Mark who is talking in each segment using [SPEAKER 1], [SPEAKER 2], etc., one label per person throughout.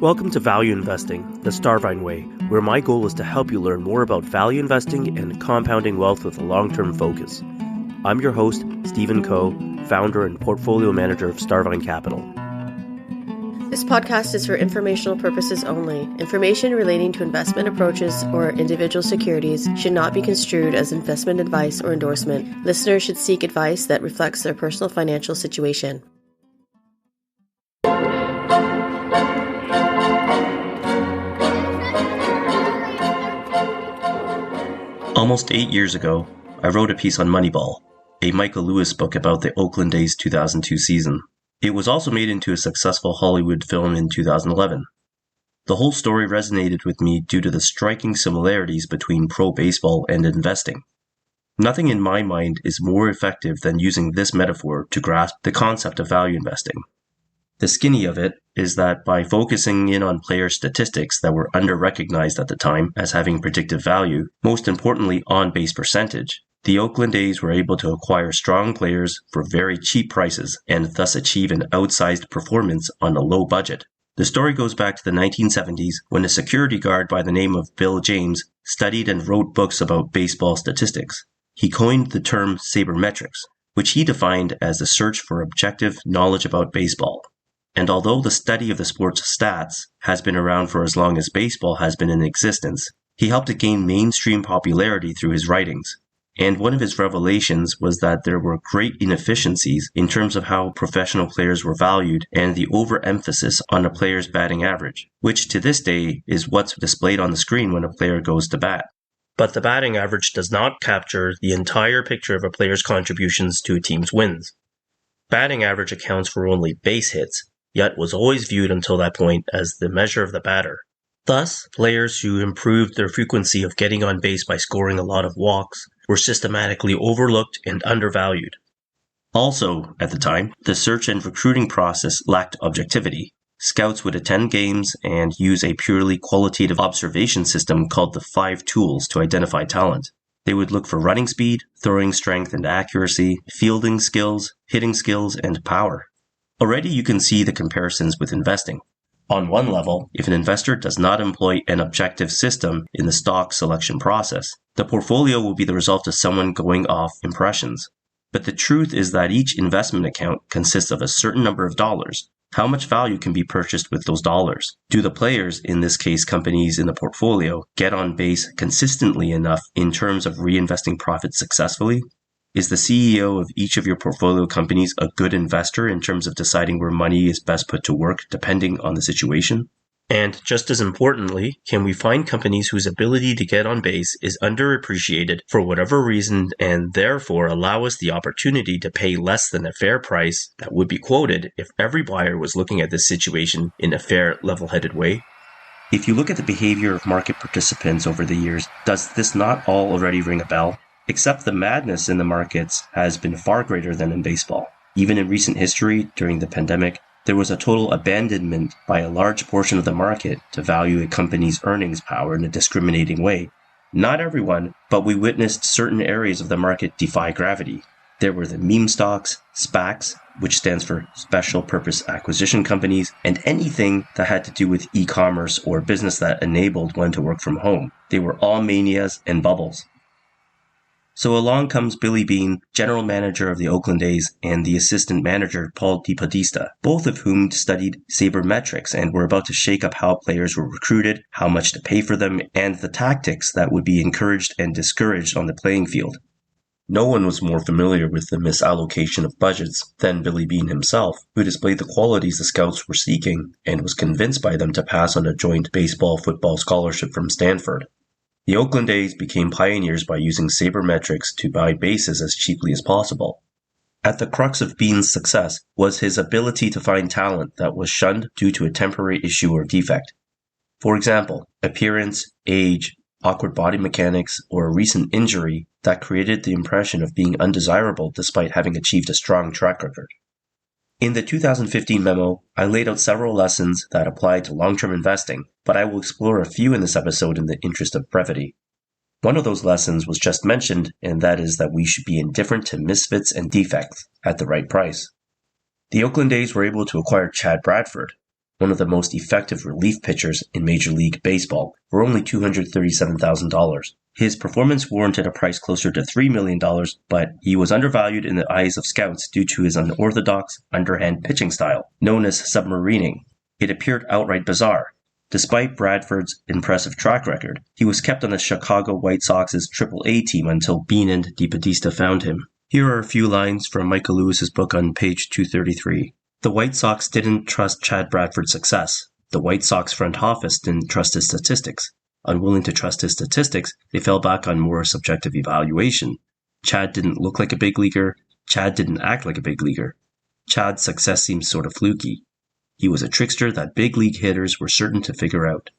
[SPEAKER 1] Welcome to Value Investing, the Starvine Way, where my goal is to help you learn more about value investing and compounding wealth with a long-term focus. I'm your host, Stephen Coe, founder and portfolio manager of Starvine Capital.
[SPEAKER 2] This podcast is for informational purposes only. Information relating to investment approaches or individual securities should not be construed as investment advice or endorsement. Listeners should seek advice that reflects their personal financial situation.
[SPEAKER 3] Almost 8 years ago, I wrote a piece on Moneyball, a Michael Lewis book about the Oakland A's 2002 season. It was also made into a successful Hollywood film in 2011. The whole story resonated with me due to the striking similarities between pro baseball and investing. Nothing in my mind is more effective than using this metaphor to grasp the concept of value investing. The skinny of it is that by focusing in on player statistics that were under-recognized at the time as having predictive value, most importantly on-base percentage, the Oakland A's were able to acquire strong players for very cheap prices and thus achieve an outsized performance on a low budget. The story goes back to the 1970s when a security guard by the name of Bill James studied and wrote books about baseball statistics. He coined the term sabermetrics, which he defined as the search for objective knowledge about baseball. And although the study of the sport's stats has been around for as long as baseball has been in existence, he helped it gain mainstream popularity through his writings. And one of his revelations was that there were great inefficiencies in terms of how professional players were valued and the overemphasis on a player's batting average, which to this day is what's displayed on the screen when a player goes to bat.
[SPEAKER 1] But the batting average does not capture the entire picture of a player's contributions to a team's wins. Batting average accounts for only base hits, yet was always viewed until that point as the measure of the batter. Thus, players who improved their frequency of getting on base by scoring a lot of walks were systematically overlooked and undervalued.
[SPEAKER 3] Also, at the time, the search and recruiting process lacked objectivity. Scouts would attend games and use a purely qualitative observation system called the 5 tools to identify talent. They would look for running speed, throwing strength and accuracy, fielding skills, hitting skills, and power. Already you can see the comparisons with investing. On one level, if an investor does not employ an objective system in the stock selection process, the portfolio will be the result of someone going off impressions. But the truth is that each investment account consists of a certain number of dollars. How much value can be purchased with those dollars? Do the players, in this case companies in the portfolio, get on base consistently enough in terms of reinvesting profits successfully? Is the CEO of each of your portfolio companies a good investor in terms of deciding where money is best put to work depending on the situation?
[SPEAKER 1] And just as importantly, can we find companies whose ability to get on base is underappreciated for whatever reason and therefore allow us the opportunity to pay less than a fair price that would be quoted if every buyer was looking at this situation in a fair, level-headed way?
[SPEAKER 3] If you look at the behavior of market participants over the years, does this not all already ring a bell? Except the madness in the markets has been far greater than in baseball. Even in recent history, during the pandemic, there was a total abandonment by a large portion of the market to value a company's earnings power in a discriminating way. Not everyone, but we witnessed certain areas of the market defy gravity. There were the meme stocks, SPACs, which stands for Special Purpose Acquisition Companies, and anything that had to do with e-commerce or business that enabled one to work from home. They were all manias and bubbles. So along comes Billy Beane, general manager of the Oakland A's, and the assistant manager Paul DePodesta, both of whom studied sabermetrics and were about to shake up how players were recruited, how much to pay for them, and the tactics that would be encouraged and discouraged on the playing field. No one was more familiar with the misallocation of budgets than Billy Beane himself, who displayed the qualities the scouts were seeking and was convinced by them to pass on a joint baseball-football scholarship from Stanford. The Oakland A's became pioneers by using sabermetrics to buy bases as cheaply as possible. At the crux of Beane's success was his ability to find talent that was shunned due to a temporary issue or defect. For example, appearance, age, awkward body mechanics, or a recent injury that created the impression of being undesirable despite having achieved a strong track record. In the 2015 memo, I laid out several lessons that apply to long-term investing, but I will explore a few in this episode in the interest of brevity. One of those lessons was just mentioned, and that is that we should be indifferent to misfits and defects at the right price. The Oakland A's were able to acquire Chad Bradford, one of the most effective relief pitchers in Major League Baseball, for only $237,000. His performance warranted a price closer to $3 million, but he was undervalued in the eyes of scouts due to his unorthodox, underhand pitching style, known as submarining. It appeared outright bizarre. Despite Bradford's impressive track record, he was kept on the Chicago White Sox's Triple-A team until Bean and DeBattista found him. Here are a few lines from Michael Lewis's book on page 233. The White Sox didn't trust Chad Bradford's success. The White Sox front office didn't trust his statistics. Unwilling to trust his statistics, they fell back on more subjective evaluation. Chad didn't look like a big leaguer. Chad didn't act like a big leaguer. Chad's success seemed sort of fluky. He was a trickster that big league hitters were certain to figure out.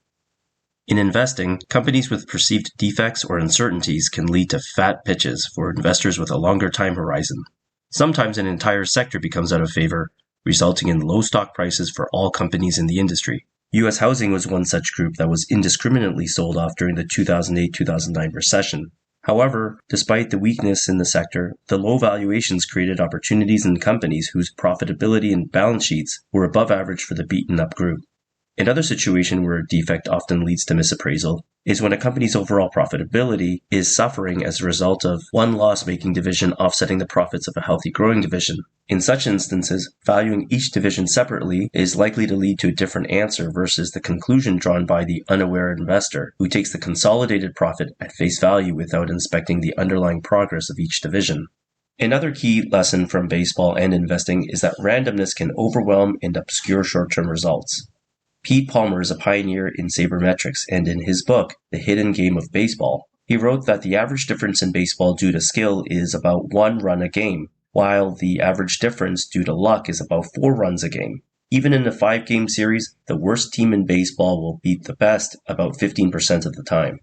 [SPEAKER 3] In investing, companies with perceived defects or uncertainties can lead to fat pitches for investors with a longer time horizon. Sometimes an entire sector becomes out of favor, resulting in low stock prices for all companies in the industry. U.S. housing was one such group that was indiscriminately sold off during the 2008-2009 recession. However, despite the weakness in the sector, the low valuations created opportunities in companies whose profitability and balance sheets were above average for the beaten-up group. Another situation where a defect often leads to misappraisal is when a company's overall profitability is suffering as a result of one loss-making division offsetting the profits of a healthy growing division. In such instances, valuing each division separately is likely to lead to a different answer versus the conclusion drawn by the unaware investor who takes the consolidated profit at face value without inspecting the underlying progress of each division. Another key lesson from baseball and investing is that randomness can overwhelm and obscure short-term results. Pete Palmer is a pioneer in sabermetrics, and in his book, The Hidden Game of Baseball, he wrote that the average difference in baseball due to skill is about 1 run a game, while the average difference due to luck is about 4 runs a game. Even in a 5-game series, the worst team in baseball will beat the best about 15% of the time.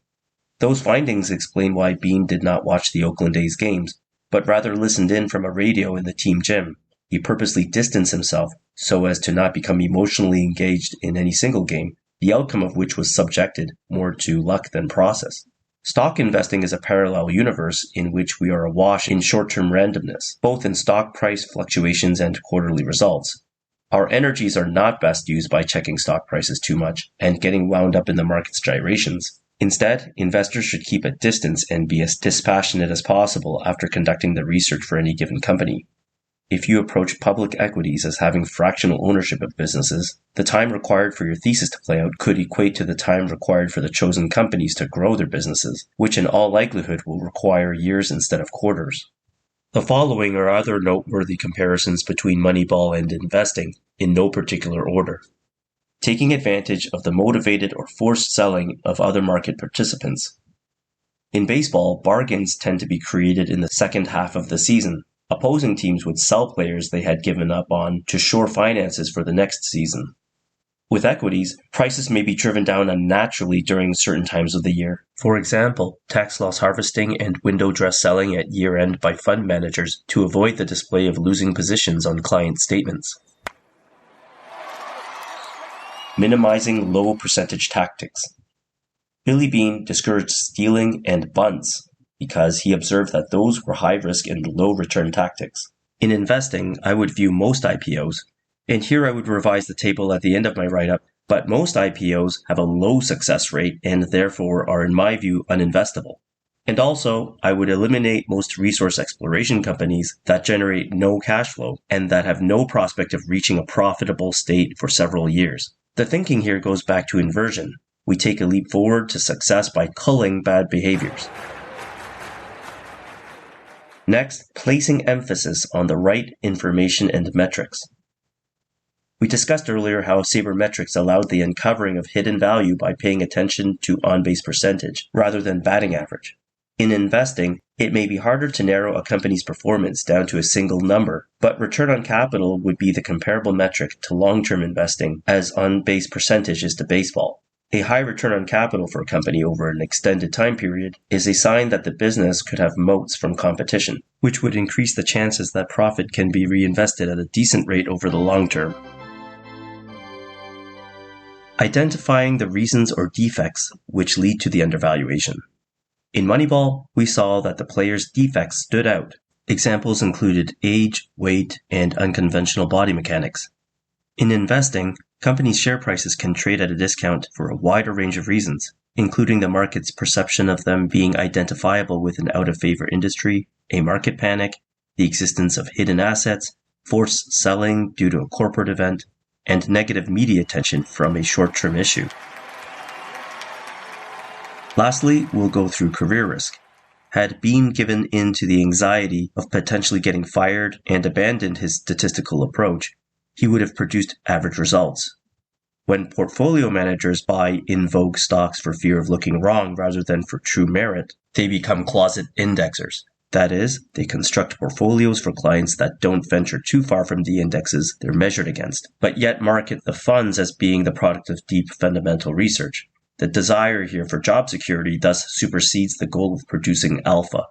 [SPEAKER 3] Those findings explain why Bean did not watch the Oakland A's games, but rather listened in from a radio in the team gym. He purposely distanced himself so as to not become emotionally engaged in any single game, the outcome of which was subjected more to luck than process. Stock investing is a parallel universe in which we are awash in short-term randomness, both in stock price fluctuations and quarterly results. Our energies are not best used by checking stock prices too much and getting wound up in the market's gyrations. Instead, investors should keep a distance and be as dispassionate as possible after conducting the research for any given company. If you approach public equities as having fractional ownership of businesses, the time required for your thesis to play out could equate to the time required for the chosen companies to grow their businesses, which in all likelihood will require years instead of quarters. The following are other noteworthy comparisons between Moneyball and investing, in no particular order. Taking advantage of the motivated or forced selling of other market participants. In baseball, bargains tend to be created in the second half of the season. Opposing teams would sell players they had given up on to shore finances for the next season. With equities, prices may be driven down unnaturally during certain times of the year. For example, tax loss harvesting and window dress selling at year-end by fund managers to avoid the display of losing positions on client statements. Minimizing low percentage tactics. Billy Bean discouraged stealing and bunts because he observed that those were high-risk and low-return tactics. In investing, I would view most IPOs, and here I would revise the table at the end of my write-up, but most IPOs have a low success rate and therefore are in my view uninvestable. And also, I would eliminate most resource exploration companies that generate no cash flow and that have no prospect of reaching a profitable state for several years. The thinking here goes back to inversion. We take a leap forward to success by culling bad behaviors. Next, placing emphasis on the right information and metrics. We discussed earlier how sabermetrics allowed the uncovering of hidden value by paying attention to on-base percentage rather than batting average. In investing, it may be harder to narrow a company's performance down to a single number, but return on capital would be the comparable metric to long-term investing as on-base percentage is to baseball. A high return on capital for a company over an extended time period is a sign that the business could have moats from competition, which would increase the chances that profit can be reinvested at a decent rate over the long term. Identifying the reasons or defects which lead to the undervaluation. In Moneyball, we saw that the player's defects stood out. Examples included age, weight, and unconventional body mechanics. In investing, Companies' share prices can trade at a discount for a wider range of reasons, including the market's perception of them being identifiable with an out-of-favor industry, a market panic, the existence of hidden assets, forced selling due to a corporate event, and negative media attention from a short-term issue. Lastly, we'll go through career risk. Had Beam given in to the anxiety of potentially getting fired and abandoned his statistical approach, he would have produced average results. When portfolio managers buy in vogue stocks for fear of looking wrong rather than for true merit, they become closet indexers. That is, they construct portfolios for clients that don't venture too far from the indexes they're measured against, but yet market the funds as being the product of deep fundamental research. The desire here for job security thus supersedes the goal of producing alpha.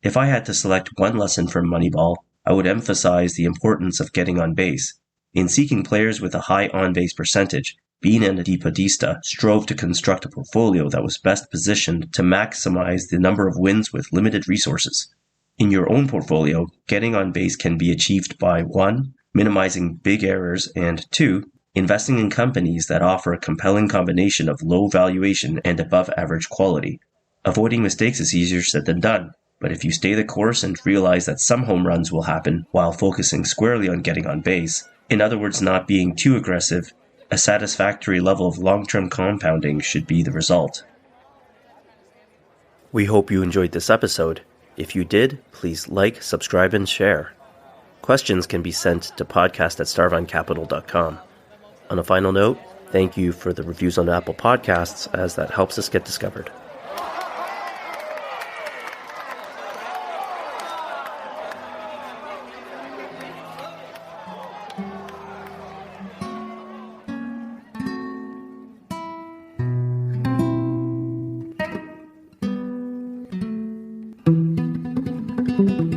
[SPEAKER 3] If I had to select one lesson from Moneyball, I would emphasize the importance of getting on base. In seeking players with a high on-base percentage, Bean and DePodesta strove to construct a portfolio that was best positioned to maximize the number of wins with limited resources. In your own portfolio, getting on base can be achieved by 1. Minimizing big errors, and 2. Investing in companies that offer a compelling combination of low valuation and above-average quality. Avoiding mistakes is easier said than done, but if you stay the course and realize that some home runs will happen while focusing squarely on getting on base, in other words, not being too aggressive, a satisfactory level of long-term compounding should be the result.
[SPEAKER 1] We hope you enjoyed this episode. If you did, please like, subscribe, and share. Questions can be sent to podcast@starvinecapital.com. On a final note, thank you for the reviews on Apple Podcasts, as that helps us get discovered.
[SPEAKER 2] Thank you.